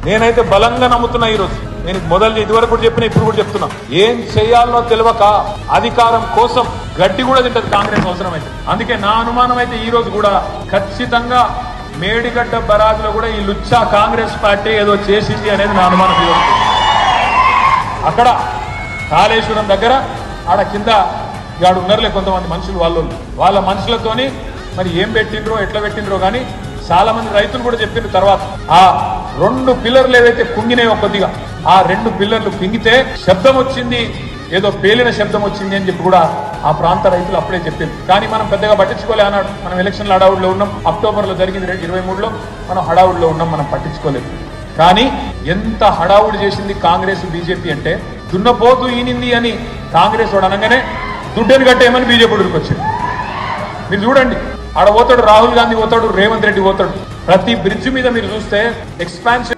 నేనైతే బలంగా నమ్ముతున్నా. ఈరోజు నేను మొదలు ఇదివరకు కూడా చెప్పిన, ఇప్పుడు కూడా చెప్తున్నా, ఏం చేయాలో తెలియక అధికారం కోసం గడ్డి కూడా తింటది కాంగ్రెస్ అవసరమైతే. అందుకే నా అనుమానం అయితే ఈ రోజు కూడా ఖచ్చితంగా మేడిగడ్డ బరాజ్లో కూడా ఈ లుచ్చా కాంగ్రెస్ పార్టీ ఏదో చేసింది అనేది నా అనుమానం. అక్కడ కాళేశ్వరం దగ్గర ఆడ కింద ఆడు ఉన్నారులే కొంతమంది మనుషులు, వాళ్ళ మనుషులతోని మరి ఏం పెట్టిండ్రో ఎట్లా పెట్టిండ్రో కానీ చాలా మంది రైతులు కూడా చెప్పిన తర్వాత ఆ 2 పిల్లర్లు ఏదైతే కుంగినాయో కొద్దిగా, ఆ 2 పిల్లర్లు పింగితే శబ్దం వచ్చింది, ఏదో పేలిన శబ్దం వచ్చింది అని చెప్పి కూడా ఆ ప్రాంత రైతులు అప్పుడే చెప్పింది. కానీ మనం పెద్దగా పట్టించుకోలే అన్నాడు. మనం ఎలక్షన్ల హడావుడిలో ఉన్నాం. అక్టోబర్లో జరిగింది 23లో, మనం హడావుడిలో ఉన్నాం, మనం పట్టించుకోలేదు. కానీ ఎంత హడావుడి చేసింది కాంగ్రెస్ బీజేపీ అంటే, దున్నపోతూ ఈనింది అని కాంగ్రెస్ వాడు అనగానే దుడ్డని కట్టేయమని బీజేపీ వచ్చింది. మీరు చూడండి, ఆడ పోతాడు రాహుల్ గాంధీ పోతాడు, రేవంత్ రెడ్డి పోతాడు. ప్రతి బ్రిడ్జ్ మీద మీరు చూస్తే ఎక్స్పాన్షన్